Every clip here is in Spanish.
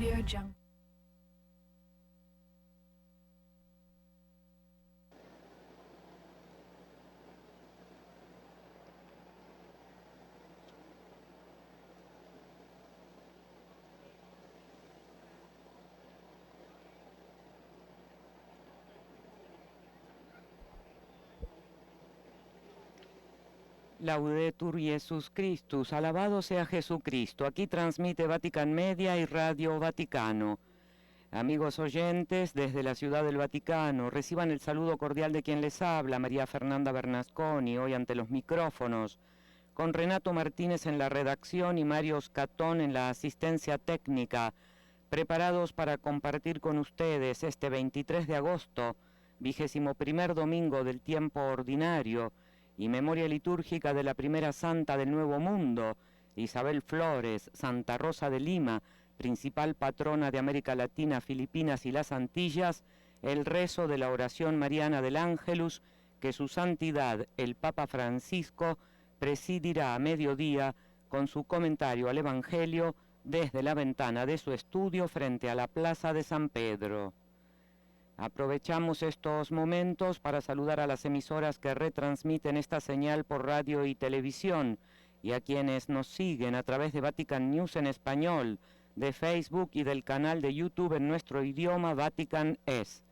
AudioJungle. Laudetur Jesus Christus, alabado sea Jesucristo. Aquí transmite Vatican Media y Radio Vaticano. Amigos oyentes, desde la Ciudad del Vaticano, reciban el saludo cordial de quien les habla, María Fernanda Bernasconi, hoy ante los micrófonos, con Renato Martínez en la redacción y Mario Scatón en la asistencia técnica, preparados para compartir con ustedes este 23 de agosto, 21º domingo del tiempo ordinario, y memoria litúrgica de la primera santa del Nuevo Mundo, Isabel Flores, Santa Rosa de Lima, principal patrona de América Latina, Filipinas y las Antillas, el rezo de la oración mariana del Ángelus, que su santidad, el Papa Francisco, presidirá a mediodía con su comentario al Evangelio desde la ventana de su estudio frente a la Plaza de San Pedro. Aprovechamos estos momentos para saludar a las emisoras que retransmiten esta señal por radio y televisión y a quienes nos siguen a través de Vatican News en español, de Facebook y del canal de YouTube en nuestro idioma Vatican Es.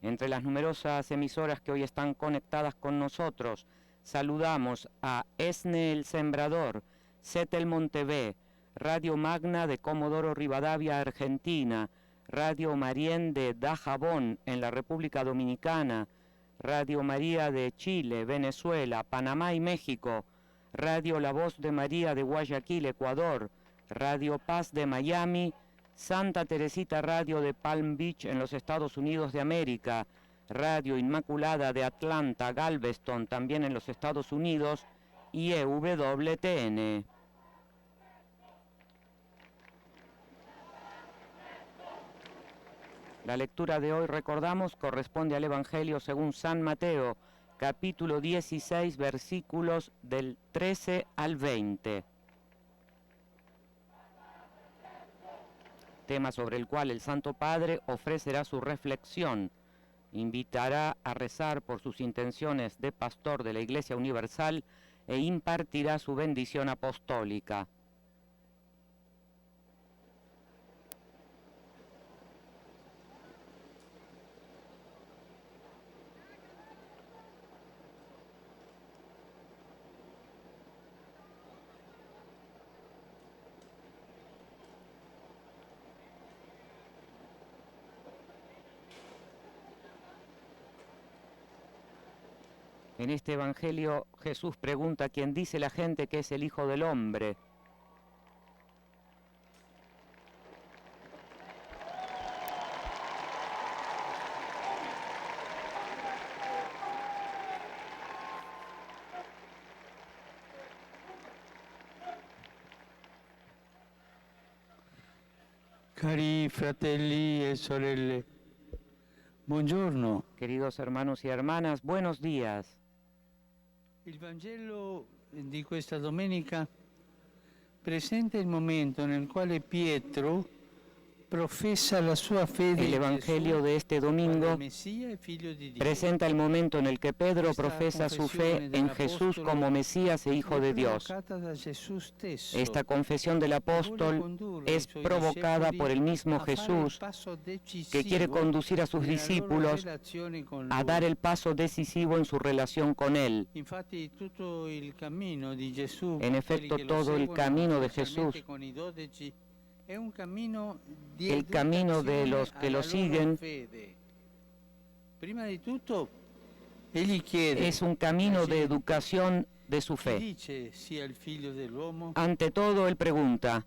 Entre las numerosas emisoras que hoy están conectadas con nosotros, saludamos a ESNE El Sembrador, Setelmon TV, Radio Magna de Comodoro Rivadavia, Argentina, Radio Marién de Dajabón en la República Dominicana, Radio María de Chile, Venezuela, Panamá y México, Radio La Voz de María de Guayaquil, Ecuador, Radio Paz de Miami, Santa Teresita Radio de Palm Beach en los Estados Unidos de América, Radio Inmaculada de Atlanta, Galveston, también en los Estados Unidos, y EWTN. La lectura de hoy, recordamos, corresponde al Evangelio según San Mateo, capítulo 16, versículos del 13 al 20. Tema sobre el cual el Santo Padre ofrecerá su reflexión, invitará a rezar por sus intenciones de pastor de la Iglesia Universal e impartirá su bendición apostólica. En este Evangelio Jesús pregunta a quién dice la gente que es el Hijo del Hombre. Cari fratelli e sorelle, buongiorno. Queridos hermanos y hermanas, buenos días. Il Vangelo di questa domenica presenta il momento nel quale Pietro profesa la sua fede. El Evangelio de este domingo presenta el momento en el que Pedro profesa su fe en Jesús como Mesías e Hijo de Dios. Esta confesión del apóstol es provocada por el mismo Jesús, que quiere conducir a sus discípulos a dar el paso decisivo en su relación con Él. En efecto, todo el camino de Jesús, el camino de los que lo siguen, es un camino de educación de su fe. Ante todo, él pregunta,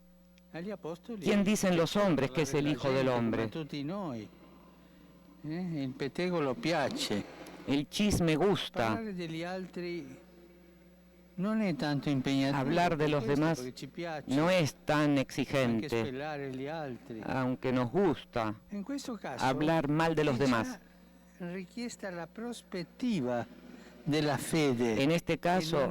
¿quién dicen los hombres que es el Hijo del Hombre? El chisme gusta. Hablar de los demás no es tan exigente, aunque nos gusta hablar mal de los demás. En este caso,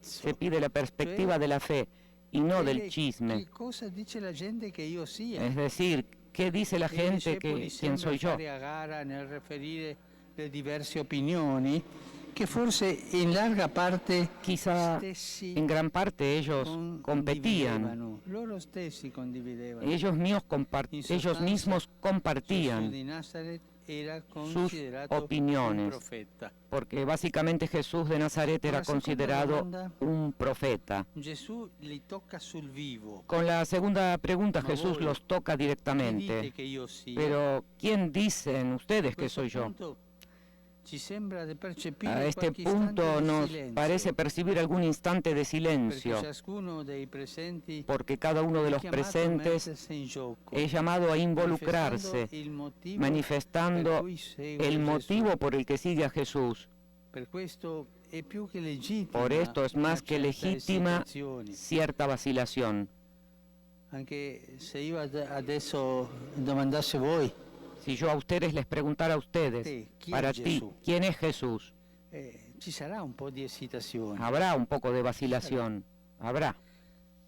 se pide la perspectiva de la fe y no Ele del chisme. che cosa dice la gente che io sia. Es decir, ¿qué dice la E i gente discepoli quién soy yo? fare a gara nel riferire le diverse opinioni che forse in larga parte Quizá stessi en gran parte ellos competían, condividevano, loro stessi condividevano. ellos In sostanza, mismos Gesù compartían di Nazaret era sus considerato un opiniones, profeta. porque básicamente Jesús de Nazaret era Con la seconda considerado domanda, un profeta. Gesù li tocca sul vivo. Con la segunda pregunta Ma Jesús voi, los toca Chi dite directamente. che io sia? Pero ¿quién dicen ustedes A que questo soy yo? punto ci sembra di percepire A este qualche istante punto di nos silenzio, parece percibir algún instante de perché silencio, ciascuno dei presenti porque cada uno de è los chiamato a presentes mettersi in gioco, es llamado a involucrarse, manifestando il motivo manifestando per cui segue el Gesù. motivo por el que sigue a Jesús. Per questo è più che legittima Por esto es una más que certa legítima esitazione. cierta vacilación. Anche se io adesso domandasse voi, Si yo a ustedes les preguntara a ustedes, Te, ¿quién para es ti, Jesús? ¿quién es Jesús? ci sarà un po' di esitazione. Habrá un poco de vacilación, habrá.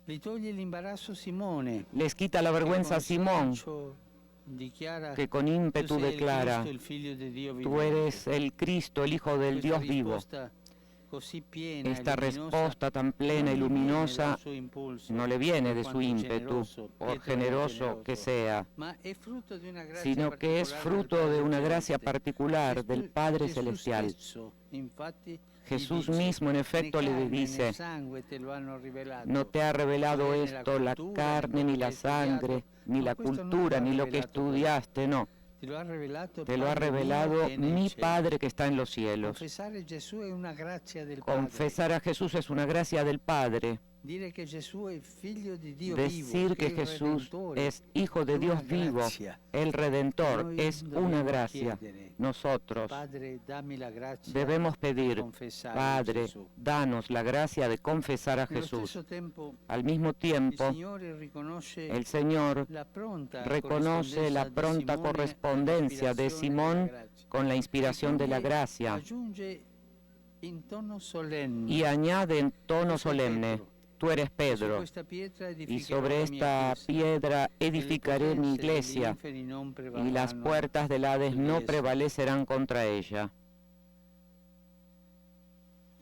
Li toglie l'imbarazzo Simone, Les quita la vergüenza a che con Simón, slancio dichiara que con tu ímpetu sei il declara, Cristo, il figlio di Dio tú vivente. eres el Cristo, el Hijo del Questa Dios vivo. risposta così piena Esta e luminosa respuesta tan plena y non gli viene luminosa dal suo impulso, no le viene de per su quanto ímpetu, generoso, por pietro generoso que sea, ma è frutto di una grazia sino que es particolare del fruto de Padre una gracia Celeste. particular del Gesù- Padre Gesù Celestial. stesso, infatti, Jesús gli dice, mismo en efecto "Né le carne, né dice, sangue te lo hanno rivelato, no te ha revelado né la esto la cultura, carne, ni ni lo la que hai sangre, estudiato, ni no, la questo non te cultura, lo ha ni lo que rivelato quello. estudiaste, no. Te lo ha rivelato, Te lo ha Padre mio revelado che è nei mi cieli". Padre que está en los cielos. Confessare Gesù è una grazia del Padre. Confesar a Jesús es una gracia del Padre. Dire che Gesù è figlio di Dio Decir vivo, que è il Jesús Redentore, es Hijo de è Dios una vivo, grazia. el Redentor, Noi es dobbiamo una gracia. chiedere, Nosotros Padre, dammi la grazia debemos di pedir, confessare Padre, Gesù. danos la gracia de confesar a Nello Jesús. stesso tempo, Al mismo il tiempo, Signore riconosce el Señor la pronta reconoce la pronta correspondencia de Simón con la inspiración de la gracia aggiunge in tono solenne, y añade en tono Tu sei solemne, Pedro, tú eres e su Pedro, questa pietra y edificherò sobre la mia esta chiesa, piedra e le edificaré mi potenze degli iglesia, inferi non y las prevarranno puertas del Hades su di no essa. prevalecerán contra ella.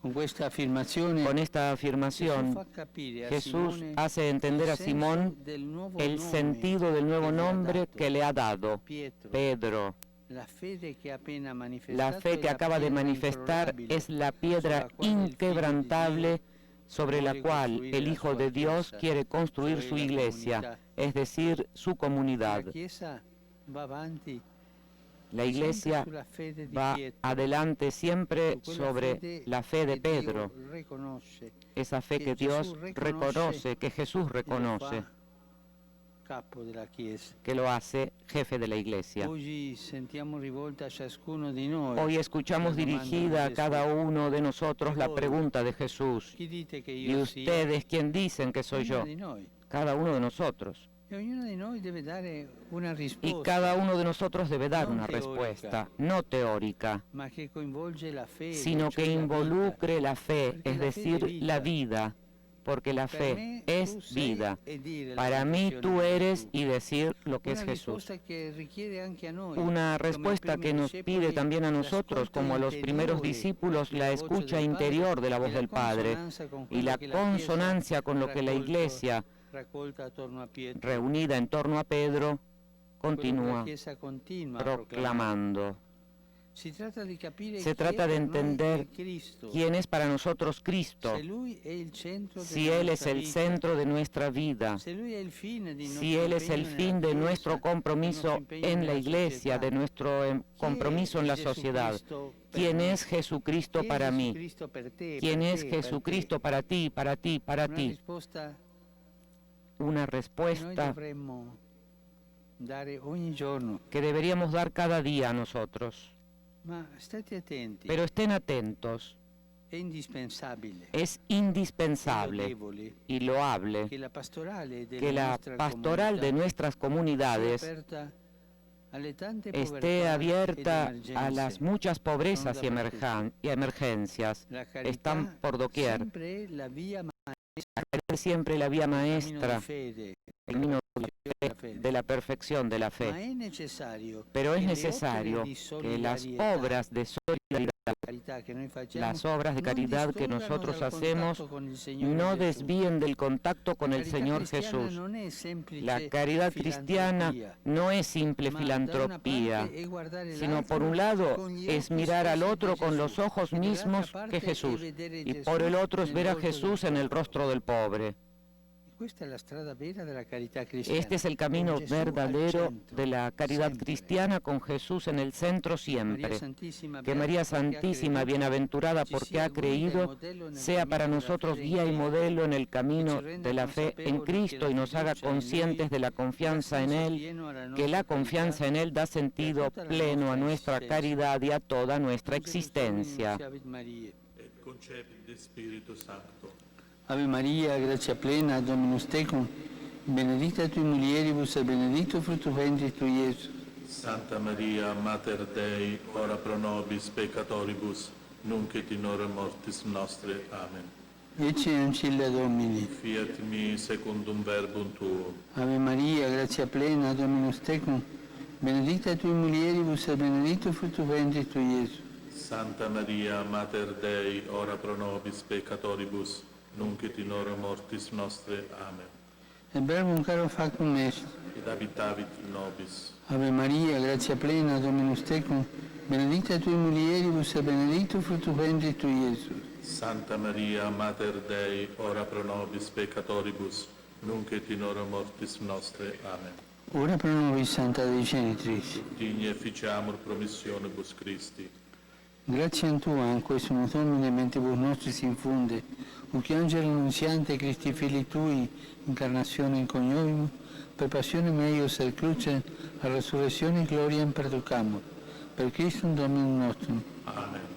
Con questa affermazione Con esta Gesù afirmación, fa capire a Jesús Simone hace entender il a senso Simón del nuovo el nome sentido del nuevo che gli ha nombre dato, que le ha dado Pietro. Pedro. La fede che ha appena La manifestato fe è que la acaba de pietra manifestar incorrobile es la piedra sulla quale il Figlio di inquebrantable sobre la vuole cual costruire el la Hijo sua de Dios chiesa, quiere construir cioè su la iglesia, comunità. es decir, su comunidad. La Chiesa va avanti La sempre iglesia sulla fede di va Pietro, adelante siempre su quella sobre fede la fe de che Dio Pedro, riconosce, esa fe que que Dios Jesús reconoce, que Jesús e lo reconoce, fa capo della Chiesa. que lo hace jefe de la iglesia. Oggi sentiamo rivolta a ciascuno di noi. Hoy escuchamos la domanda dirigida a di cada Gesù. uno de nosotros la Voi, pregunta de Jesús. Chi dite che ¿Y io sia? ustedes quién dicen que soy Ognuno yo? di noi. Cada uno de nosotros. E ognuno di noi deve dare una Y risposta, cada uno de nosotros debe dar No una teórica. respuesta, no teórica, ma che coinvolge la fede, sino cioè que la involucre la fe, Porque es la fe decir, es vida. la vida, porque la vita. Per fe me, es tu sei vida. e dire la Para mí confessione tú di eres Gesù. y decir lo que es Una Jesús. risposta che richiede anche a noi, Una come respuesta primi que nos discepoli, pide también a nosotros, l'ascolto como a los primeros interiore discípulos, la della voce escucha del Padre interior de la e voz la del Padre consonanza con y quello la che la Chiesa consonancia con lo que la raccolto- iglesia, raccolta attorno a Pietro. reunida en torno a Pedro, Quello che la continúa Chiesa continua a proclamare. proclamando. Si tratta di capire Se chi trata è de per noi entender il Cristo. ¿Quién es para nosotros Cristo? Se Lui è il centro Si della Él es nostra el vita, centro de nuestra vida, se Lui è il fine di si nostro Él es el impegno fin nella de Chiesa, nuestro del compromiso nostro impegno en la nella iglesia, società. de nuestro Chi compromiso è en la Gesù sociedad. Cristo per ¿Quién noi? es Jesucristo Chi è para mí? Jesucristo per te, ¿Quién per es te, per Jesucristo te? para ti, para ti, para Una ti? risposta Una che noi respuesta dovremmo dare ogni giorno. que deberíamos dar cada día a nosotros. Ma state attenti, Pero estén atentos, è indispensabile, es è indispensable lodevole y loable che la pastorale della que la nostra pastoral de comunità nuestras sia comunidades aperta alle tante esté povertà abierta ed a las emergenze. muchas pobrezas Sono dappertutto. y emergencias. La carità Están por doquier. sempre è la via La caridad parece siempre la vía il cammino di maestra, fede, el camino della fede. de la perfección de la Ma fe. è necessario Pero es che le necesario opere di que las solidarietà, obras de solidaridad, carità che noi facciamo, las obras de non caridad que distolgano nosotros dal hacemos, contatto con il Signore no Gesù. desvíen del contacto con La el carità Señor cristiana Jesús. non è semplice La caridad cristiana filantropia, no es simple ma da una filantropía, parte è guardare sino por l'altro un lado con gli es occhi mirar al stessi otro di con Gesù, los ojos e dall'altra mismos parte que è Jesús, vedere y Gesù por el otro es nel ver a volto del Jesús en el povero. rostro del pobre. Questa è la strada vera della carità cristiana. Este es el con camino Gesù al verdadero centro, de la caridad sempre. cristiana, con Jesús en el centro María siempre. Santísima, Que beata María perché ha Santísima, creduto, bienaventurada ci porque sia ha guida e creído, modello nel sea para cammino della nosotros fede in guía y Cristo, modelo en el camino que ci renda de la fe en consapevoli che Cristo la y nos haga fiducia in Lui conscientes de la confianza en dà senso Él, pieno alla que la nostra confianza carità en Él da e sentido a tutta la pleno a nostra nuestra esistenza. caridad y a toda nuestra Angelus Domini, existencia. nunciavit Mariae. Et concepit de Spiritu Sancto. Ave Maria, grazia plena, Dominus tecum, benedicta tui mulieribus et benedictus fructus ventris tui, Iesus. Santa Maria, Mater Dei, ora pro nobis peccatoribus, nunc et in hora mortis nostre. Amen. Ecce ancilla Domini. Fiat mi secundum verbum tuum. Ave Maria, grazia plena, Dominus tecum, benedicta tui mulieribus et benedictus fructus ventris tui, Iesus. Santa Maria, Mater Dei, ora pro nobis peccatoribus, nunc et in hora mortis nostre. Amen. Et verbum caro factum est. Ed habitavit in nobis. Ave Maria, grazia plena, Dominus tecum, benedicta tui mulieribus et benedictus fructus ventris tui, Iesus. Santa Maria, Mater Dei, ora pro nobis peccatoribus, nunc et in hora mortis nostre. Amen. Ora pro nobis Santa Dei Genitrix. Digne efficiamur promissionibus Christi. Grazie Tua, in questo Domine mentibus nostris infunde, uc angelo annunziante Christi Filii Tui, incarnazione in coniovimus, per passione meius et cruce, a resurrezione gloriam perducamur. Per Christum Dominum nostrum. Amen.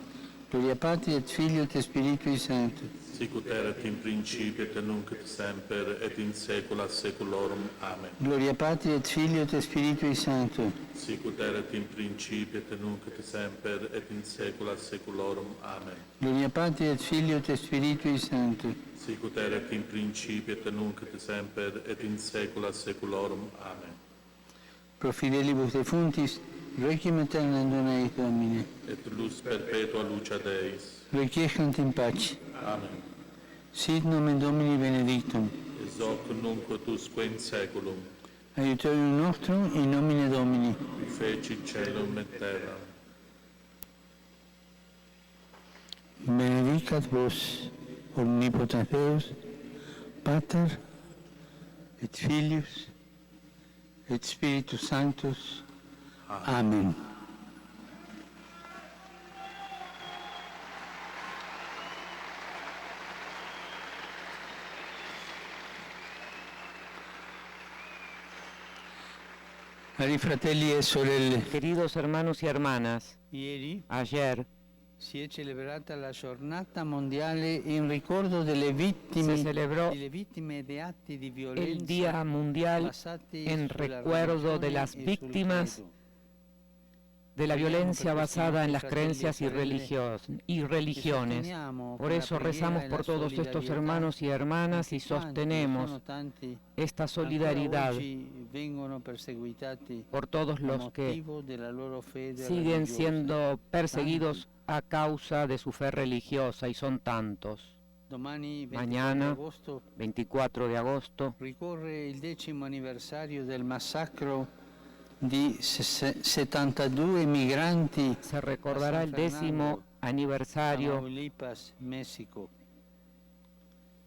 Gloria Patri et Filio et Spiritui Sancto. Sicut erat in principio et nunc et semper et in saecula saeculorum. Amen. Gloria Patri et Filio et Spiritui Sancto. Sicut erat in principio et nunc et semper et in saecula saeculorum. Amen. Gloria Patri et Filio et Spiritui Sancto. Sicut erat in principio et nunc et semper et in saecula saeculorum. Amen. Pro fidelibus defuntis, requiem aeternam dona eis Domine. Et lux perpetua lucia Deis. Requiescant in pace. Amen. Sit nomen Domini benedictum. Ex hoc nunc usque in saeculum. Aiutorium nostrum in nomine Domini. Qui feci caelum et terram. Benedicat vos omnipotens Deus, Pater et Filius et Spiritus Sanctus. Amen. Cari fratelli e sorelle, Queridos hermanos y hermanas, ieri ayer si è celebrata la giornata mondiale in ricordo se celebró delle vittime di atti di el violenza Día Mundial basati en sulla recuerdo de religione las e sul víctimas credo. de la violencia basada en las creencias y religiones. Por eso rezamos por todos estos hermanos y hermanas y sostenemos esta solidaridad por todos los que siguen siendo perseguidos a causa de su fe religiosa, y son tantos. Mañana, 24 de agosto, ricorre il 10° anniversario del massacro di 72 migranti se recordará el 10º aniversario Tamaulipas, México.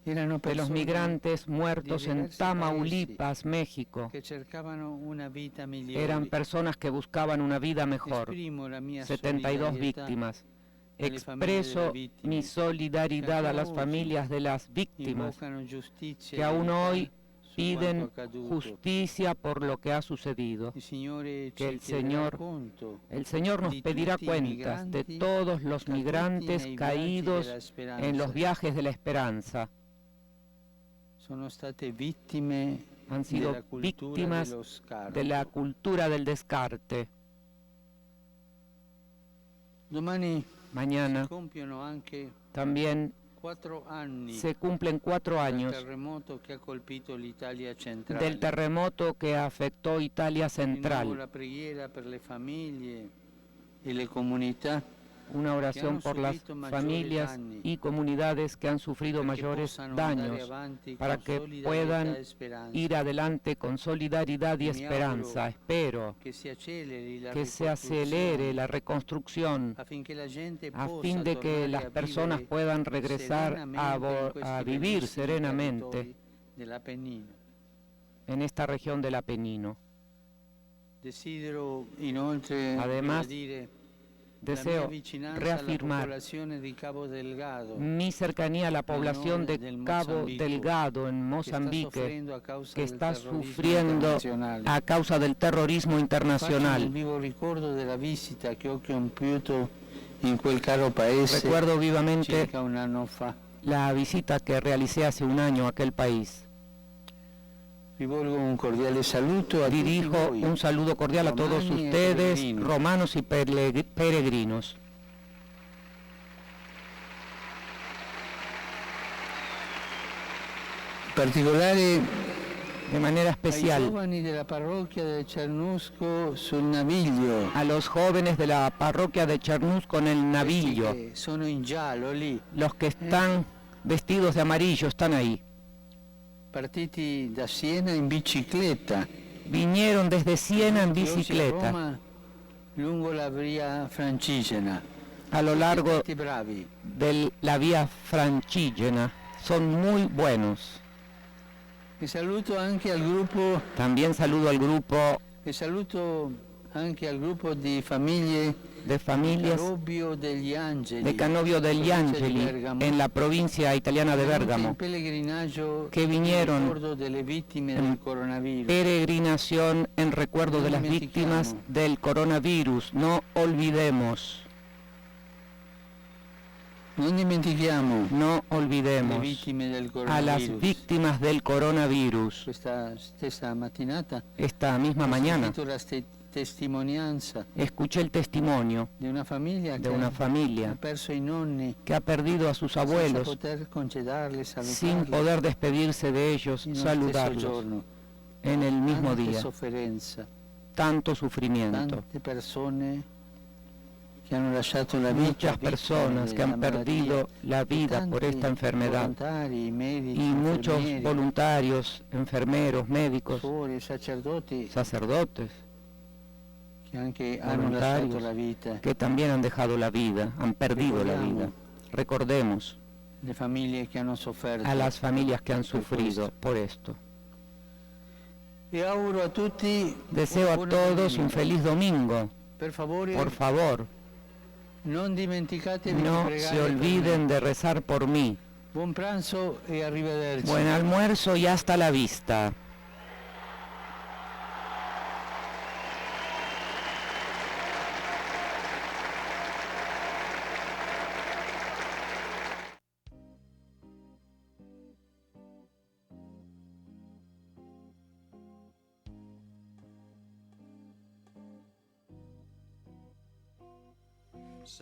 de los migrantes muertos en Tamaulipas, México. Que cercavano una vita migliore. Eran personas que buscaban una vida mejor. Esprimo la mia 72 solidarietà víctimas. alle famiglie Expreso delle vittime, mi solidaridad a las familias de las víctimas invocano giustizia que e aún verità hoy su piden quanto accaduto. justicia por lo que ha sucedido. Il Signore Que ci el chiederà Señor, conto el Señor nos di pedirá tutti i cuentas de migranti todos los caduti migrantes nei viaggi caídos della speranza. en los viajes de la esperanza. Sono state vittime Han sido della cultura víctimas dello scarto. de la cultura del descarte. Domani Mañana si compiono anche también 4 anni Se cumplen 4 del años terremoto che ha colpito l'Italia centrale. del terremoto que afectó Italia Rinnovo Central. la preghiera per le famiglie e le comunità Una oración por las subito mayores familias danni, y comunidades que han sufrido perché mayores possano andare daños, avanti para con que solidarietà puedan e speranza. ir adelante con solidaridad y Y me esperanza. auguro Espero che si acceleri la que se acelere la reconstrucción affinché la gente a possa fin de que tornare las a personas vivere puedan regresar serenamente in a questi vivir bellissimi serenamente territori dell'Appennino. en esta región del Apenino. Desidero inoltre Además, ribadire Deseo la mia vicinanza reafirmar alla popolazione di Cabo Delgado, mi cercanía a la población de del Cabo Mozambique, Delgado en che sta Mozambique, soffrendo a causa que del está terrorismo sufriendo internazionale. a causa del terrorismo Faccio nel internacional. vivo ricordo della visita che ho compiuto in quel caro paese Recuerdo vivamente circa un anno fa. la visita que realicé hace un año a aquel país. Rivolgo un cordiale saluto a tutti Dirijo voi, un saludo cordial a todos romani e ustedes, peregrini. romanos y peregrinos. in particolare De manera ai especial giovani della parrocchia del Cernusco sul Naviglio. a los jóvenes de la parroquia de Chernus con el Questi Navillo. che sono in giallo lì, Los que están vestidos de amarillo están ahí. partiti da Siena in bicicletta. Vinieron desde Siena en Oggi a bicicleta Roma, lungo la via Francigena. a lo largo Tutti bravi. de la vía Francigena. Son muy buenos. E saluto anche al gruppo También saludo al grupo e saluto anche al gruppo di famiglie de familias Canovio degli Angeli, de Canovio degli provincia di Angeli Bergamo, en la provincia italiana de venuti in Bérgamo, pellegrinaggio che in vinieron ricordo delle vittime en del coronavirus. peregrinación en recuerdo de No las víctimas dimenticamos. del coronavirus. No olvidemos, Non dimentichiamo no le olvidemos vittime del a las coronavirus. víctimas del coronavirus. Questa stessa mattinata Esta misma ho mañana sentito la testimonianza escuché el testimonio di una famiglia de che una ha familia perso i nonni que ha perdido a sus senza abuelos poter congedarli, sin salutarli poder despedirse de ellos, in uno stesso saludarlos giorno. en el mismo Tante día. sofferenza, Tanto sufrimiento. tante persone che hanno lasciato la vita, Muchas personas que han perdido la vida por esta enfermedad. Volontari, medici, Y muchos infermieri, voluntarios, enfermeros, médicos, suore, sacerdoti sacerdotes, che anche hanno lasciato la vita. que también han dejado la vida, han perdido la vida. Recordemos Le famiglie che hanno sofferto. a las familias que han per sufrido questo. por esto. E auguro a tutti Deseo una a buona todos un domenica. feliz domingo. Per favore, Por favor, non dimenticatevi di no pregare se per olviden me. de rezar por mí. Buon pranzo e arrivederci. Buen almuerzo y hasta la vista.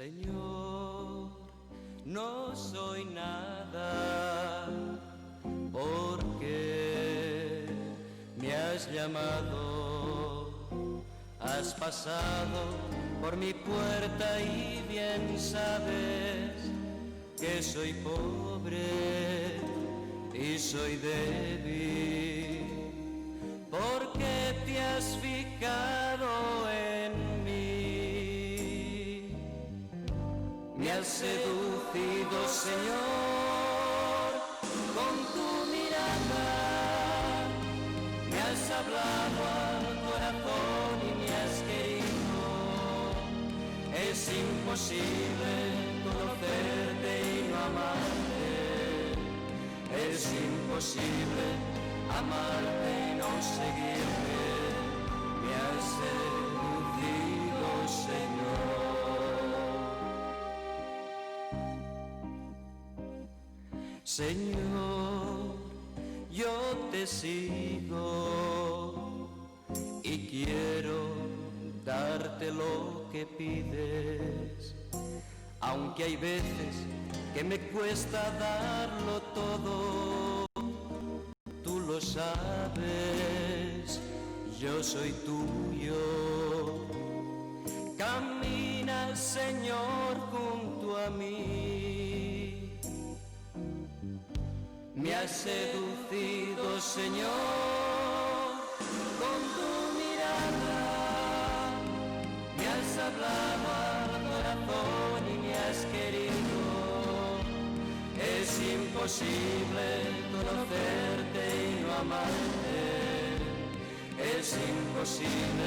Señor, no soy nada porque me has llamado, has pasado por mi puerta y bien sabes que soy pobre y soy débil, porque te has fijado en mí. Me has seducido, Señor, con tu mirada. Me has hablado al corazón y me has querido. Es imposible conocerte y no amarte. Es imposible amarte y no seguirte. Me has seducido, Señor. Señor, yo te sigo y quiero darte lo que pides. aunque hay veces que me cuesta darlo todo. Tú lo sabes, yo soy tuyo. Camina, Señor, junto a mí. Me has seducido, Señor, con tu mirada. Me has hablado al corazón y me has querido. Es imposible conocerte y no amarte. Es imposible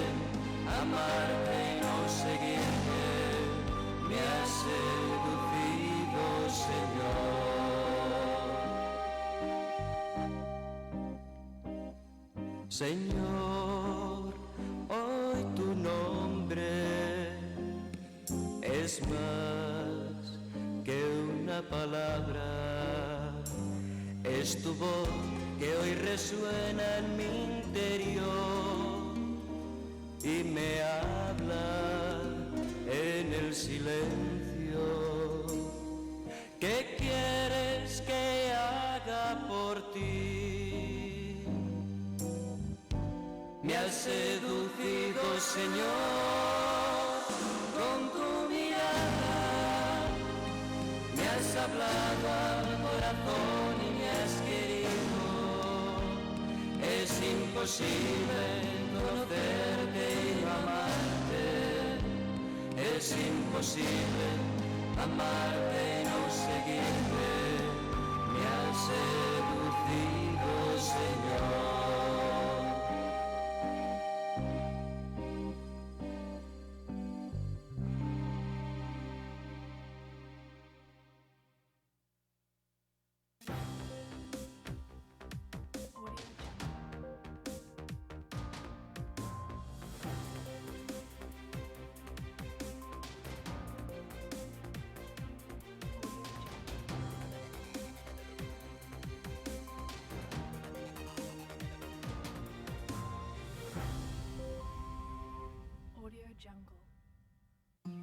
amarte y no seguirte. Me has seducido, Señor. Señor, hoy tu nombre es más que una palabra. Es tu voz que hoy resuena en mi interior y me habla en el silencio. ¿Qué quieres que haga por ti? Me has seducido, Señor, con tu mirada. Me has hablado al corazón y me has querido. Es imposible conocerte y no amarte. Es imposible amarte y no seguirte. Me has seducido, Señor.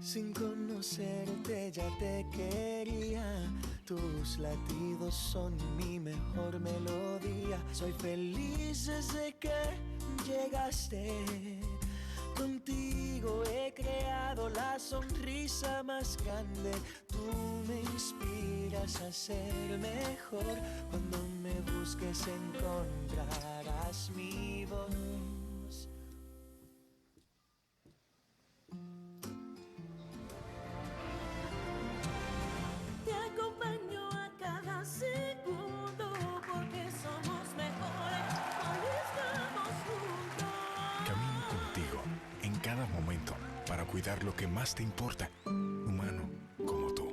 Sin conocerte ya te quería, tus latidos son mi mejor melodía. Soy feliz desde que llegaste, contigo he creado la sonrisa más grande. Tú me inspiras a ser mejor, cuando me busques encontrarás mi voz. Para cuidar lo que más te importa, humano como tú.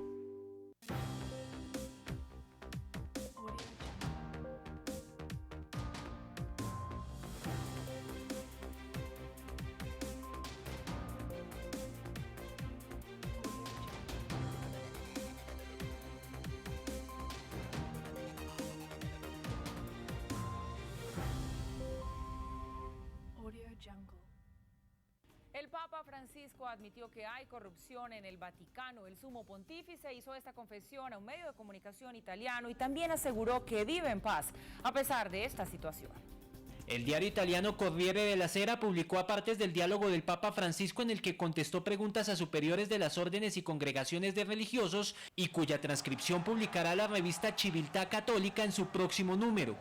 El Papa Francisco admitió que hay corrupción en el Vaticano. El sumo pontífice hizo esta confesión a un medio de comunicación italiano y también aseguró que vive en paz a pesar de esta situación. El diario italiano Corriere della Sera publicó apartes del diálogo del Papa Francisco en el que contestó preguntas a superiores de las órdenes y congregaciones de religiosos y cuya transcripción publicará la revista Civiltà Católica en su próximo número.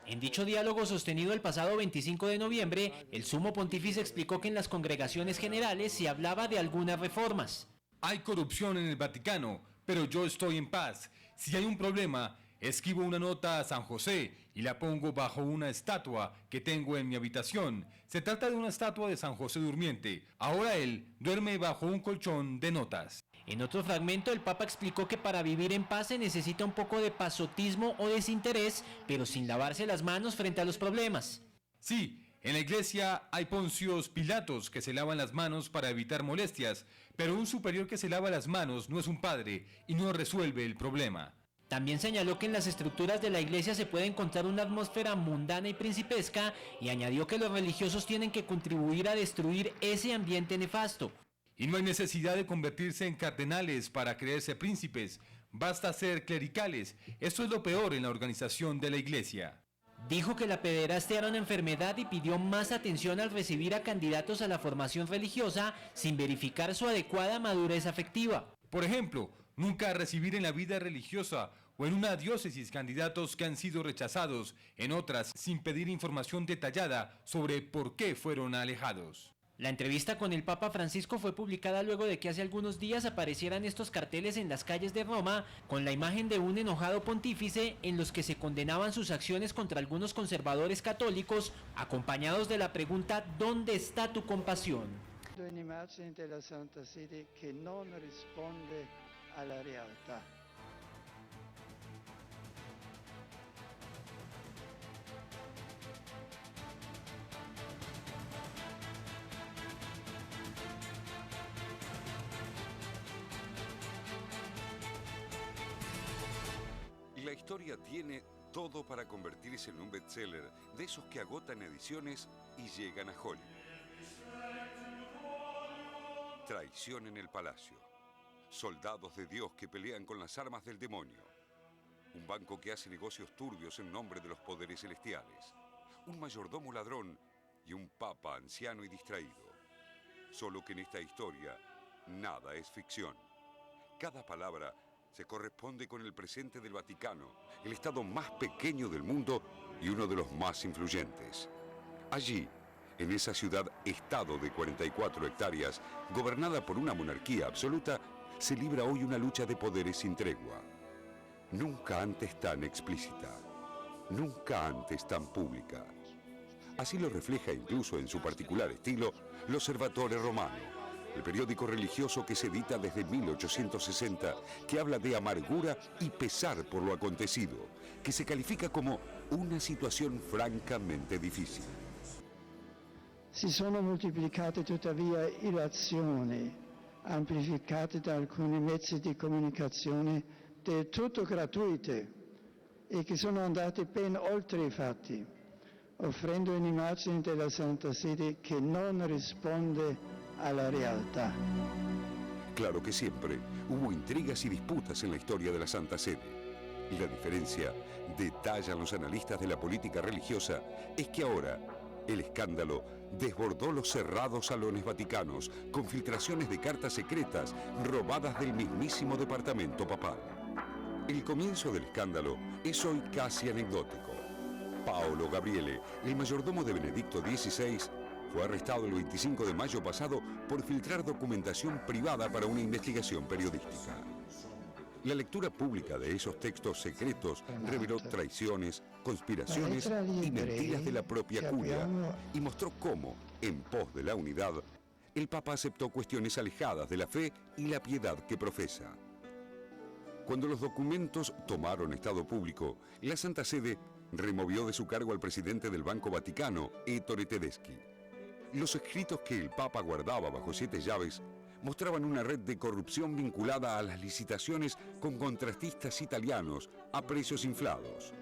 En dicho diálogo sostenido el pasado 25 de noviembre, el sumo pontífice explicó que en las congregaciones generales se hablaba de algunas reformas. Hay corrupción en el Vaticano, pero yo estoy en paz. Si hay un problema, escribo una nota a San José y la pongo bajo una estatua que tengo en mi habitación. Se trata de una estatua de San José durmiente. Ahora él duerme bajo un colchón de notas. En otro fragmento, el Papa explicó que para vivir en paz se necesita un poco de pasotismo o desinterés, pero sin lavarse las manos frente a los problemas. Sí, en la iglesia hay Poncios Pilatos que se lavan las manos para evitar molestias, pero un superior que se lava las manos no es un padre y no resuelve el problema. También señaló que en las estructuras de la iglesia se puede encontrar una atmósfera mundana y principesca y añadió que los religiosos tienen que contribuir a destruir ese ambiente nefasto. Y no hay necesidad de convertirse en cardenales para creerse príncipes, basta ser clericales. Esto es lo peor en la organización de la Iglesia. Dijo que la pederastia era una enfermedad y pidió más atención al recibir a candidatos a la formación religiosa sin verificar su adecuada madurez afectiva. Por ejemplo, nunca recibir en la vida religiosa o en una diócesis candidatos que han sido rechazados, en otras sin pedir información detallada sobre por qué fueron alejados. La entrevista con el Papa Francisco fue publicada luego de que hace algunos días aparecieran estos carteles en las calles de Roma con la imagen de un enojado pontífice en los que se condenaban sus acciones contra algunos conservadores católicos, acompañados de la pregunta ¿dónde está tu compasión? Una imagen de la Santa Sede que no responde a la realidad. La historia tiene todo para convertirse en un bestseller, de esos que agotan ediciones y llegan a Hollywood. Traición en el palacio. Soldados de Dios que pelean con las armas del demonio. Un banco que hace negocios turbios en nombre de los poderes celestiales. Un mayordomo ladrón y un papa anciano y distraído. Solo que en esta historia nada es ficción. Cada palabra se corresponde con el presente del Vaticano, el estado más pequeño del mundo y uno de los más influyentes. Allí, en esa ciudad-estado de 44 hectáreas, gobernada por una monarquía absoluta, se libra hoy una lucha de poderes sin tregua. Nunca antes tan explícita, nunca antes tan pública. Así lo refleja incluso en su particular estilo l'Osservatore Romano, el periódico religioso que se edita desde 1860, que habla de amargura y pesar por lo acontecido, que se califica como una situazione francamente difficile. Si sono moltiplicate tuttavia ilazioni, amplificate da alcuni mezzi di comunicazione del tutto gratuite e che sono andate ben oltre i fatti, offrendo un'immagine della Santa Sede che non risponde a la realtà. Claro que siempre hubo intrigas y disputas en la historia de la Santa Sede. Y la diferencia, detallan los analistas de la política religiosa, es que ahora el escándalo desbordó los cerrados salones vaticanos con filtraciones de cartas secretas robadas del mismísimo departamento papal. El comienzo del escándalo es hoy casi anecdótico. Paolo Gabriele, el mayordomo de Benedicto XVI, fue arrestado el 25 de mayo pasado por filtrar documentación privada para una investigación periodística. La lectura pública de esos textos secretos reveló traiciones, conspiraciones y mentiras de la propia curia y mostró cómo, en pos de la unidad, el Papa aceptó cuestiones alejadas de la fe y la piedad que profesa. Cuando los documentos tomaron estado público, la Santa Sede removió de su cargo al presidente del Banco Vaticano, Ettore Tedeschi. Los escritos que el Papa guardaba bajo 7 llaves mostraban una red de corrupción vinculada a las licitaciones con contratistas italianos a precios inflados.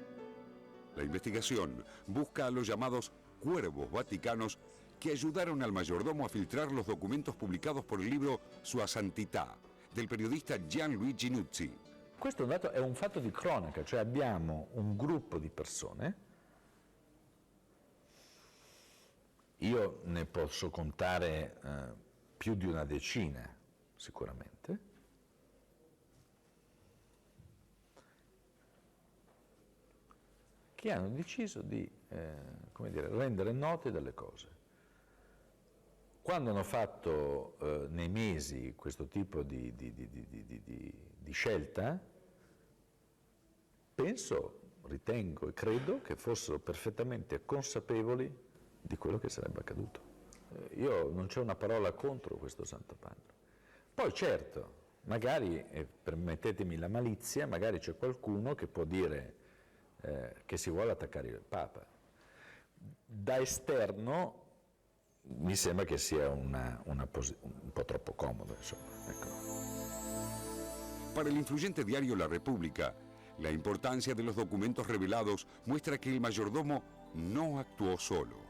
La investigación busca a los llamados cuervos vaticanos que ayudaron al mayordomo a filtrar los documentos publicados por el libro Sua Santità, del periodista Gianluigi Nuzzi. Questo è un fatto di cronaca, cioè abbiamo un gruppo di persone, io ne posso contare più di una decina sicuramente, che hanno deciso di rendere note delle cose. Quando hanno fatto nei mesi questo tipo di scelta, penso, ritengo e credo che fossero perfettamente consapevoli di quello che sarebbe accaduto. Io non c'è una parola contro questo Santo Padre. Poi certo, magari, permettetemi la malizia, magari c'è qualcuno che può dire che si vuole attaccare il Papa. Da esterno mi sembra che sia un po' troppo comodo, insomma. Ecco. Para el influyente diario La República, la importancia de los documentos revelados muestra que el mayordomo no actuó solo.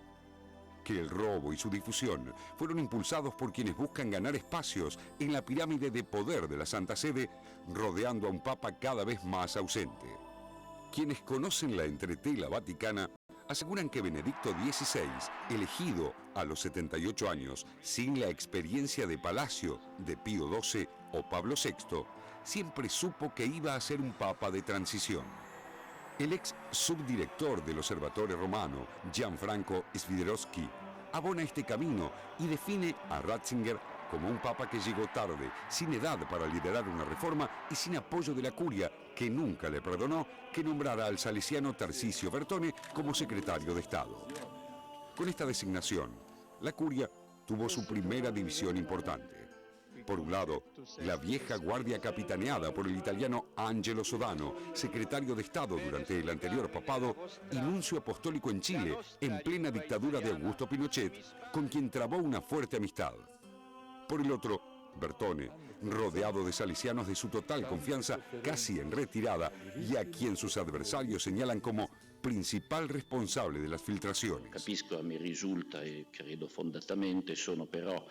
que el robo y su difusión fueron impulsados por quienes buscan ganar espacios en la pirámide de poder de la Santa Sede, rodeando a un papa cada vez más ausente. Quienes conocen la entretela vaticana aseguran que Benedicto XVI, elegido a los 78 años sin la experiencia de palacio de Pío XII o Pablo VI, siempre supo que iba a ser un papa de transición. El ex subdirector del Observatorio Romano, Gianfranco Swiderowski, abona este camino y define a Ratzinger como un papa que llegó tarde, sin edad para liderar una reforma y sin apoyo de la curia, que nunca le perdonó que nombrara al salesiano Tarcisio Bertone como secretario de Estado. Con esta designación, la curia tuvo su primera división importante. Por un lado, la vieja guardia capitaneada por el italiano Angelo Sodano, secretario de Estado durante el anterior papado y nuncio apostólico en Chile, en plena dictadura de Augusto Pinochet, con quien trabó una fuerte amistad. Por el otro, Bertone, rodeado de salesianos de su total confianza, casi en retirada, y a quien sus adversarios señalan como principal responsable de las filtraciones. Capisco, a me risulta, e credo fondatamente, sono però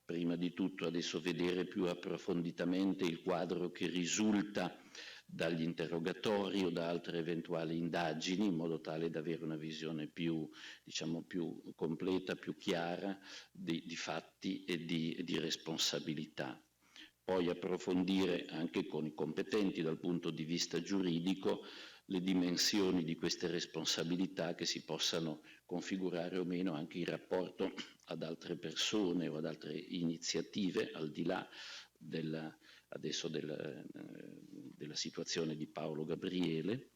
prima di tutto adesso vedere più approfonditamente il quadro che risulta dagli interrogatori o da altre eventuali indagini, in modo tale da avere una visione più, diciamo, più completa, più chiara di fatti e di responsabilità. Poi approfondire anche con i competenti dal punto di vista giuridico le dimensioni di queste responsabilità, che si possano configurare o meno anche in rapporto ad altre persone o ad altre iniziative, al di là della situazione di Paolo Gabriele,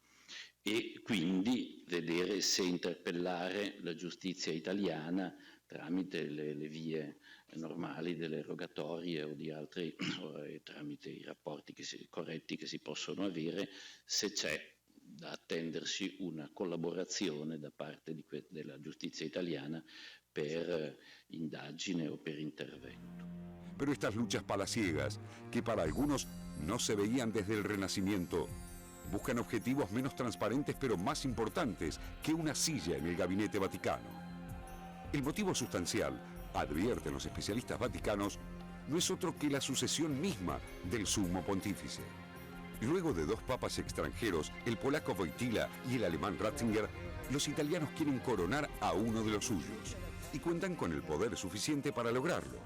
e quindi vedere se interpellare la giustizia italiana tramite le vie normali delle rogatorie o di altri, tramite i rapporti corretti che si possono avere, se c'è da attendersi una collaborazione da parte della giustizia italiana per indagine o per intervento. Pero estas luchas palaciegas, que para algunos no se veían desde el Renacimiento, buscan objetivos menos transparentes pero más importantes que una silla en el gabinete vaticano. El motivo sustancial, advierten los especialistas vaticanos, no es otro que la sucesión misma del sumo pontífice. Luego de dos papas extranjeros, el polaco Wojtyła y el alemán Ratzinger, los italianos quieren coronar a uno de los suyos y cuentan con el poder suficiente para lograrlo.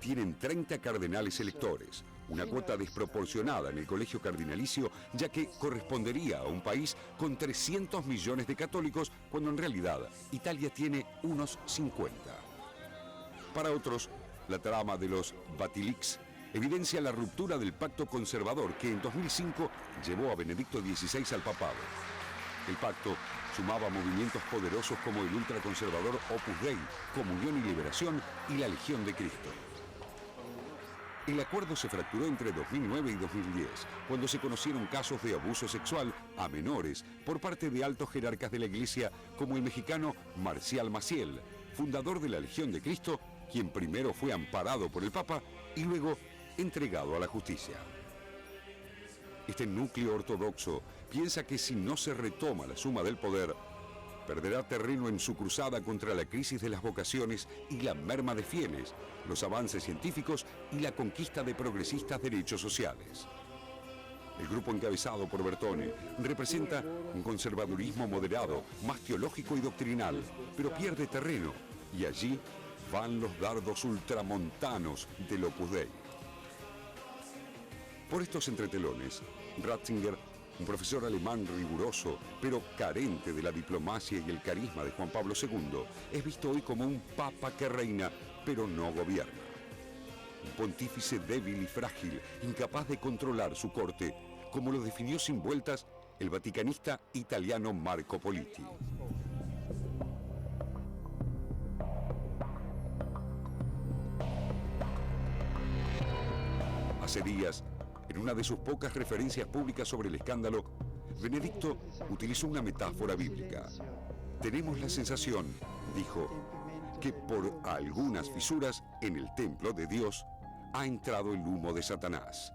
Tienen 30 cardenales electores, una cuota desproporcionada en el colegio cardinalicio, ya que correspondería a un país con 300 millones de católicos, cuando en realidad Italia tiene unos 50. Para otros, la trama de los Vatilix evidencia la ruptura del pacto conservador que en 2005 llevó a Benedicto XVI al papado. El pacto sumaba movimientos poderosos como el ultraconservador Opus Dei, Comunión y Liberación y la Legión de Cristo. El acuerdo se fracturó entre 2009 y 2010, cuando se conocieron casos de abuso sexual a menores por parte de altos jerarcas de la Iglesia, como el mexicano Marcial Maciel, fundador de la Legión de Cristo, quien primero fue amparado por el Papa y luego entregado a la justicia. Este núcleo ortodoxo piensa que si no se retoma la suma del poder, perderá terreno en su cruzada contra la crisis de las vocaciones y la merma de fieles, los avances científicos y la conquista de progresistas derechos sociales. El grupo encabezado por Bertone representa un conservadurismo moderado, más teológico y doctrinal, pero pierde terreno, y allí van los dardos ultramontanos del Opus Dei. Por estos entretelones, Ratzinger, un profesor alemán riguroso, pero carente de la diplomacia y el carisma de Juan Pablo II, es visto hoy como un papa que reina, pero no gobierna. Un pontífice débil y frágil, incapaz de controlar su corte, como lo definió sin vueltas el vaticanista italiano Marco Politi. Hace días, en una de sus pocas referencias públicas sobre el escándalo, Benedicto utilizó una metáfora bíblica. Tenemos la sensación, dijo, que por algunas fisuras en el templo de Dios ha entrado el humo de Satanás.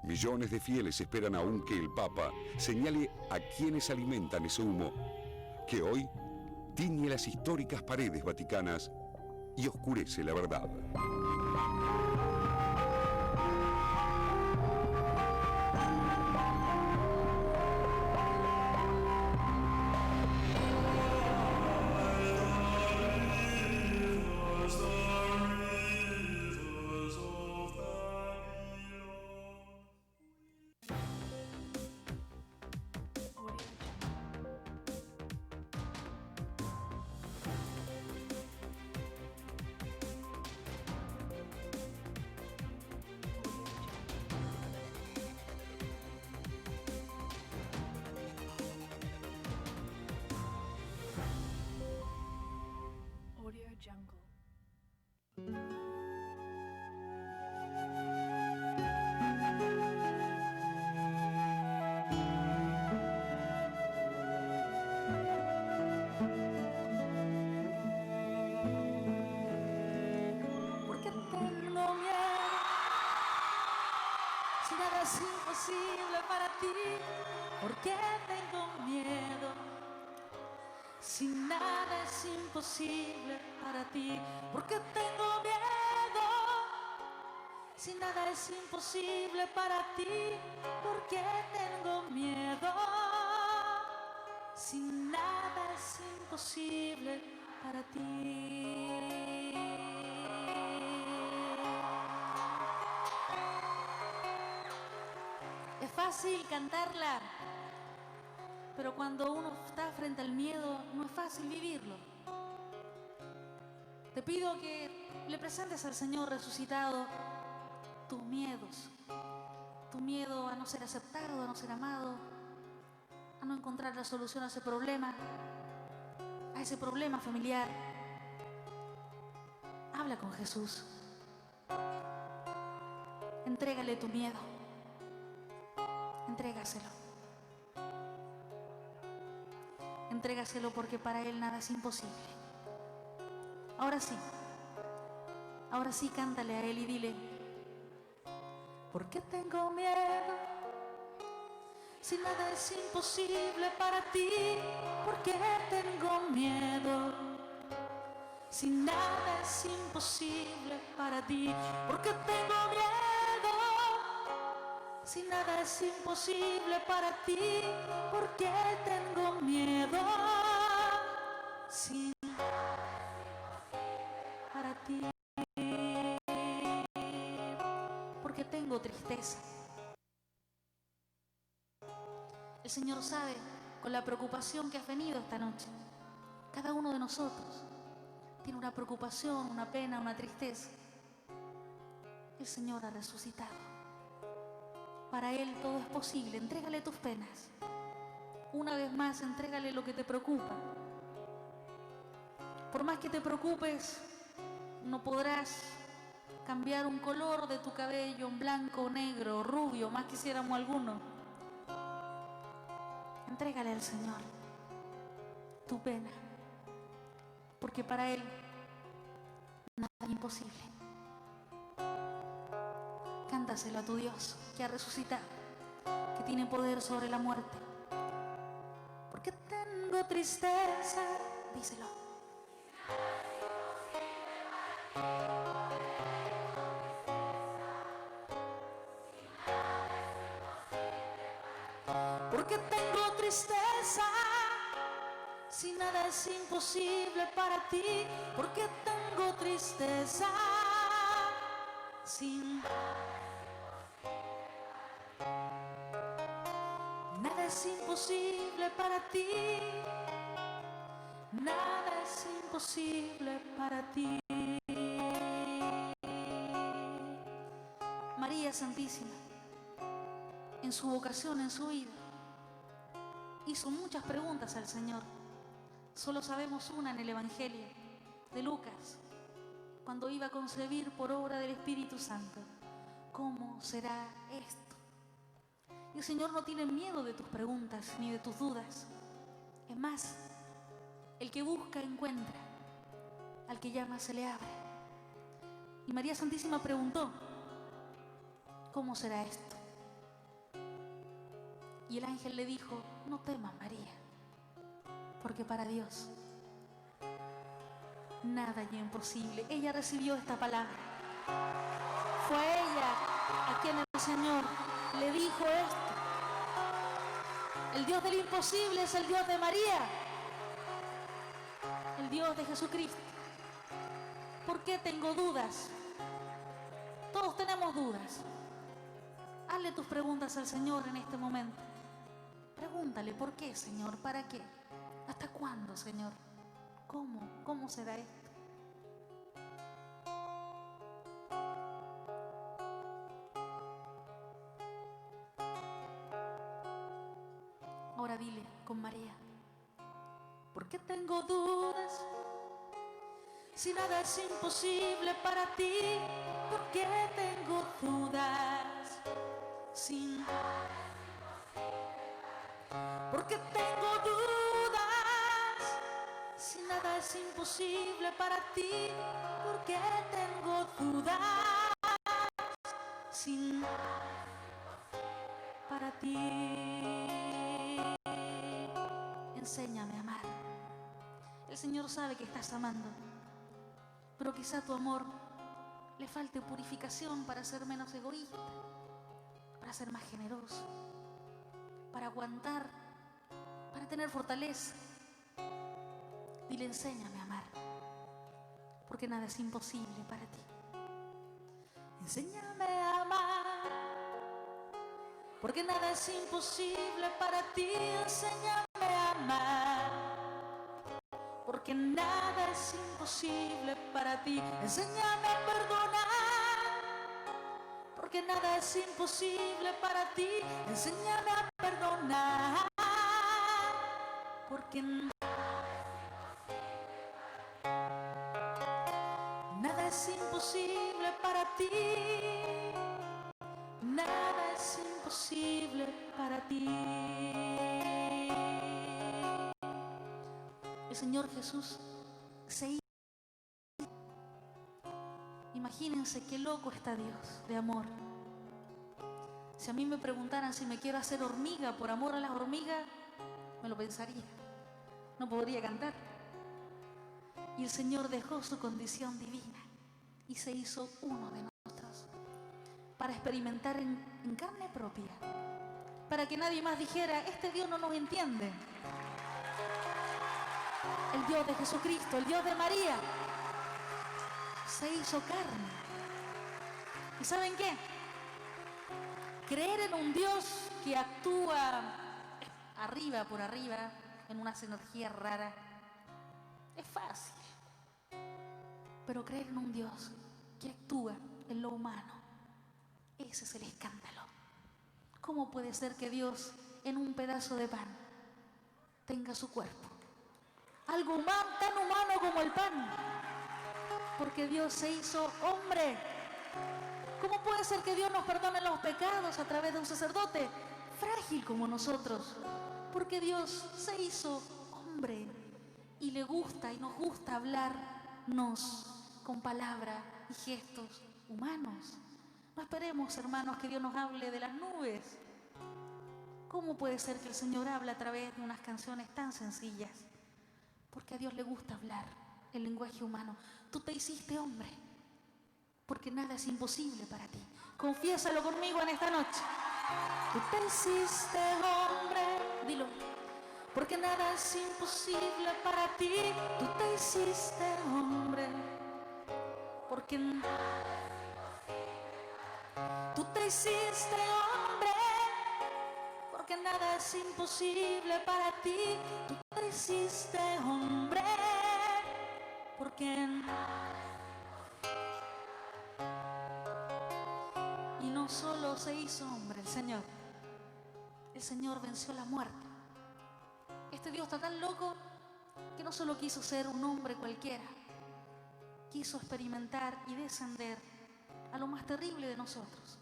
Millones de fieles esperan aún que el Papa señale a quienes alimentan ese humo, que hoy tiñe las históricas paredes vaticanas y oscurece la verdad. Porque tengo miedo, si nada es imposible para ti. Porque tengo miedo, si nada es imposible para ti. Porque tengo miedo, si nada es imposible para ti. Porque tengo miedo, si nada es imposible para ti. Es fácil cantarla, pero cuando uno está frente al miedo, no es fácil vivirlo. Te pido que le presentes al Señor resucitado tus miedos. Tu miedo a no ser aceptado, a no ser amado, a no encontrar la solución a ese problema familiar. Habla con Jesús. Entrégale tu miedo. Entrégaselo. Entrégaselo porque para Él nada es imposible. Ahora sí, cántale a Él y dile: porque tengo miedo, si nada es imposible para ti. Porque tengo miedo, si nada es imposible para ti. Porque tengo miedo, si nada es imposible para ti. Porque tengo miedo, si para ti. Porque tengo tristeza. El Señor sabe con la preocupación que has venido esta noche. Cada uno de nosotros tiene una preocupación, una pena, una tristeza. El Señor ha resucitado. Para Él todo es posible. Entrégale tus penas. Una vez más, entrégale lo que te preocupa. Por más que te preocupes, no podrás cambiar un color de tu cabello en blanco, negro, rubio, más quisiéramos alguno. Entrégale al Señor tu pena, porque para Él nada es imposible. Cántaselo a tu Dios que ha resucitado, que tiene poder sobre la muerte. Porque tengo tristeza, díselo. Porque tengo tristeza, si nada es imposible para ti. Porque tengo tristeza, sin nada es imposible para ti. Nada es imposible para ti. María Santísima, en su vocación, en su vida, hizo muchas preguntas al Señor. Solo sabemos una en el Evangelio de Lucas, cuando iba a concebir por obra del Espíritu Santo. ¿Cómo será esto? Y el Señor no tiene miedo de tus preguntas ni de tus dudas. Es más, el que busca encuentra, al que llama se le abre. Y María Santísima preguntó: ¿cómo será esto? Y el ángel le dijo: no temas, María, porque para Dios nada y imposible. Ella recibió esta palabra. Fue ella a quien el Señor le dijo esto. El Dios del imposible es el Dios de María, el Dios de Jesucristo. ¿Por qué tengo dudas? Todos tenemos dudas. Hazle tus preguntas al Señor en este momento. Pregúntale, ¿por qué, Señor? ¿Para qué? ¿Hasta cuándo, Señor? ¿Cómo? ¿Cómo será esto? Ahora dile con María, ¿por qué tengo dudas? Si nada es imposible para ti, ¿por qué tengo dudas? Sin ¿por qué tengo dudas? Si nada es imposible para ti, ¿por qué tengo dudas? Sin para ti. Enséñame a amar. El Señor sabe que estás amando, pero quizá tu amor le falte purificación para ser menos egoísta, para ser más generoso, para aguantar, para tener fortaleza. Dile, enséñame a amar, porque nada es imposible para ti. Enséñame a amar, porque nada es imposible para ti. Enséñame a amar, porque nada es imposible para ti. Enséñame a perdonar, porque nada es imposible para ti. Enséñame a perdonar, porque nada es imposible para ti. Nada es imposible para ti. El Señor Jesús se hizo. Imagínense qué loco está Dios de amor. Si a mí me preguntaran si me quiero hacer hormiga por amor a las hormigas, me lo pensaría. No podría cantar. Y el Señor dejó su condición divina y se hizo uno de nosotros para experimentar en carne propia, para que nadie más dijera, este Dios no nos entiende. El Dios de Jesucristo, el Dios de María, se hizo carne. ¿Y saben qué? Creer en un Dios que actúa arriba por arriba, en unas energías raras, es fácil. Pero creer en un Dios que actúa en lo humano, ese es el escándalo. ¿Cómo puede ser que Dios en un pedazo de pan tenga su cuerpo? Algo humano, tan humano como el pan. Porque Dios se hizo hombre. ¿Cómo puede ser que Dios nos perdone los pecados a través de un sacerdote frágil como nosotros? Porque Dios se hizo hombre y le gusta y nos gusta hablarnos con palabras y gestos humanos. No esperemos, hermanos, que Dios nos hable de las nubes. ¿Cómo puede ser que el Señor hable a través de unas canciones tan sencillas? Porque a Dios le gusta hablar el lenguaje humano. Tú te hiciste hombre, porque nada es imposible para ti. Confiésalo conmigo en esta noche. Tú te hiciste hombre, dilo, porque nada es imposible para ti. Tú te hiciste hombre, porque tú te hiciste hombre, porque nada es imposible para ti. Tú te hiciste hombre, porque y no solo se hizo hombre el Señor venció la muerte. Este Dios está tan loco que no solo quiso ser un hombre cualquiera, quiso experimentar y descender a lo más terrible de nosotros.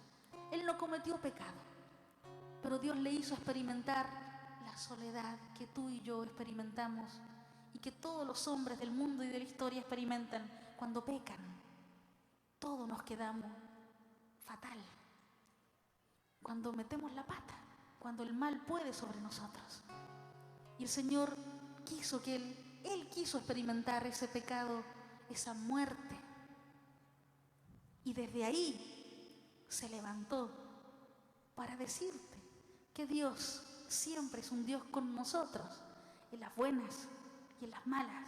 Él no cometió pecado, pero Dios le hizo experimentar la soledad que tú y yo experimentamos y que todos los hombres del mundo y de la historia experimentan cuando pecan. Todos nos quedamos fatal cuando metemos la pata, cuando el mal puede sobre nosotros. Y el Señor quiso que Él quiso experimentar ese pecado esa muerte. Y desde ahí se levantó para decirte que Dios siempre es un Dios con nosotros, en las buenas y en las malas.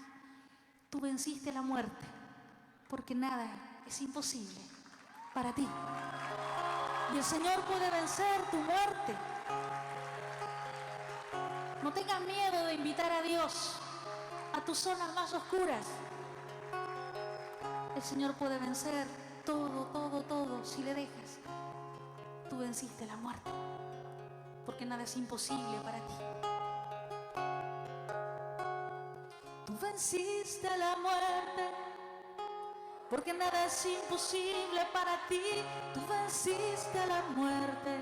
Tú venciste la muerte, porque nada es imposible para ti. Y el Señor puede vencer tu muerte. No tengas miedo de invitar a Dios a tus zonas más oscuras. El Señor puede vencer todo si le dejas. Tú venciste la muerte, porque nada es imposible para ti. Tú venciste la muerte, porque nada es imposible para ti. Tú venciste la muerte,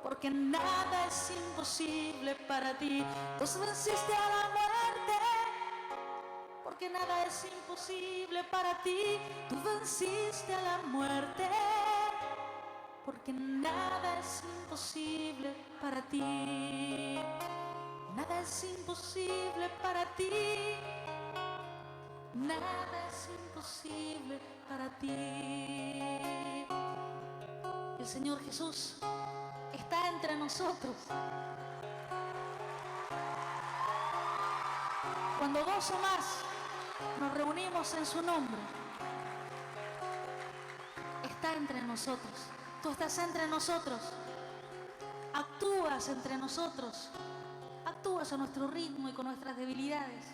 porque nada es imposible para ti. Tú venciste a la muerte, porque nada es imposible para ti. Tú venciste a la muerte, porque nada es imposible para ti. Nada es imposible para ti. Nada es imposible para ti. El Señor Jesús está entre nosotros. Cuando dos o más nos reunimos en su nombre, está entre nosotros. Tú estás entre nosotros. Actúas entre nosotros. Actúas a nuestro ritmo y con nuestras debilidades.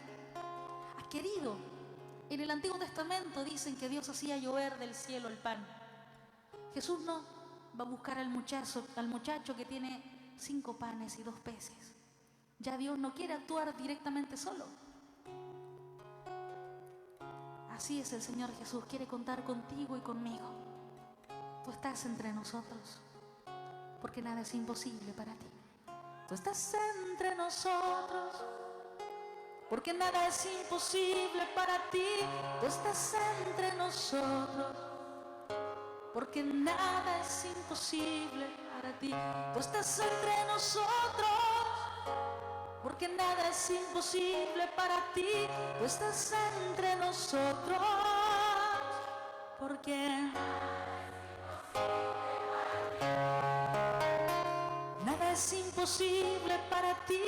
Has querido. En el Antiguo Testamento dicen que Dios hacía llover del cielo el pan. Jesús no va a buscar al muchacho que tiene 5 panes y 2 peces. Ya Dios no quiere actuar directamente solo. Así es el Señor Jesús, quiere contar contigo y conmigo. Tú estás entre nosotros, porque nada es imposible para ti. Tú estás entre nosotros, porque nada es imposible para ti. Tú estás entre nosotros, porque nada es imposible para ti. Tú estás entre nosotros, porque nada es imposible para ti. Tú estás entre nosotros, porque nada es imposible para ti.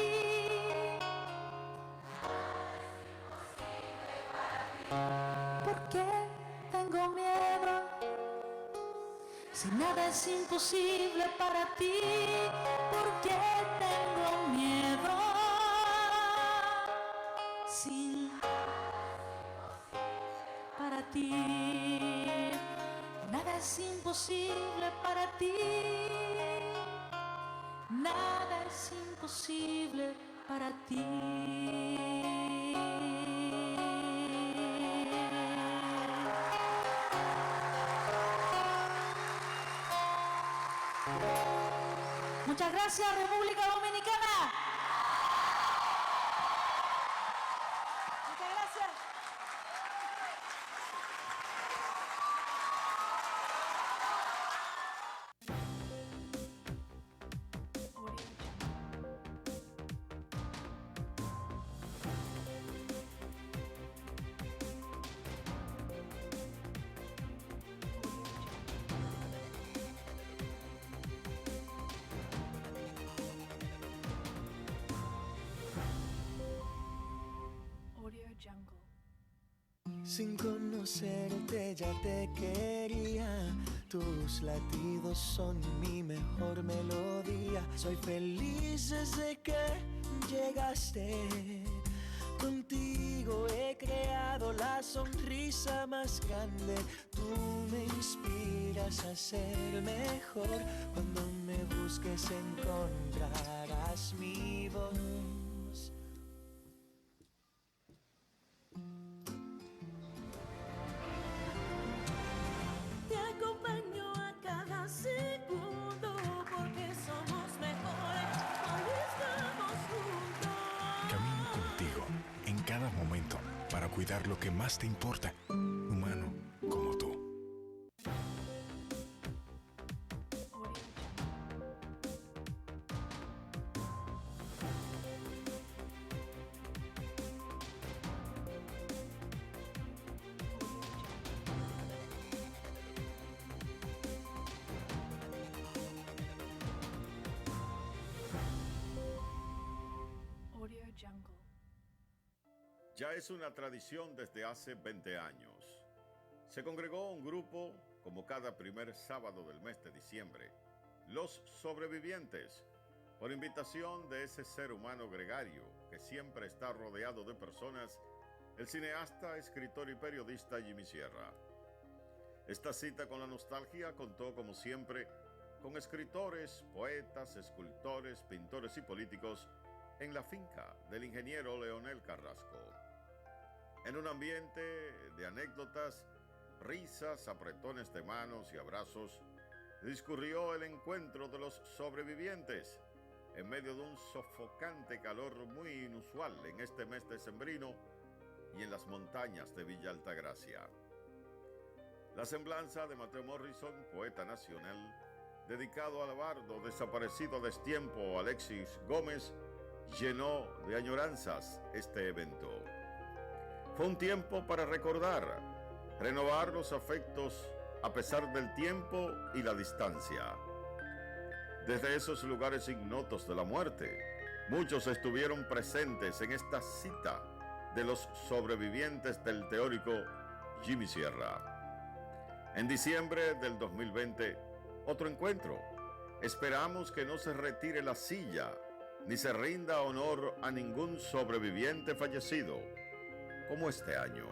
¿Por qué tengo miedo? Si nada es imposible para ti, ¿por qué tengo miedo? Si para ti nada es imposible para ti, nada es imposible para ti. Muchas gracias, República Dominicana. Muchas gracias. Sin conocerte ya te quería. Tus latidos son mi mejor melodía. Soy feliz desde que llegaste. Contigo he creado la sonrisa más grande. Tú me inspiras a ser mejor. Cuando me busques encontrarás mi voz. Cada momento para cuidar lo que más te importa, humano como tú. Ya es una tradición desde hace 20 años. Se congregó un grupo, como cada primer sábado del mes de diciembre, Los Sobrevivientes, por invitación de ese ser humano gregario que siempre está rodeado de personas, el cineasta, escritor y periodista Jimmy Sierra. Esta cita con la nostalgia contó, como siempre, con escritores, poetas, escultores, pintores y políticos en la finca del ingeniero Leonel Carrasco. En un ambiente de anécdotas, risas, apretones de manos y abrazos, discurrió el encuentro de los sobrevivientes en medio de un sofocante calor muy inusual en este mes decembrino y en las montañas de Villa Altagracia. La semblanza de Mateo Morrison, poeta nacional, dedicado al bardo desaparecido a destiempo Alexis Gómez, llenó de añoranzas este evento. Fue un tiempo para recordar, renovar los afectos a pesar del tiempo y la distancia. Desde esos lugares ignotos de la muerte, muchos estuvieron presentes en esta cita de los sobrevivientes del teórico Jimmy Sierra. En diciembre del 2020, otro encuentro. Esperamos que no se retire la silla, ni se rinda honor a ningún sobreviviente fallecido, como este año.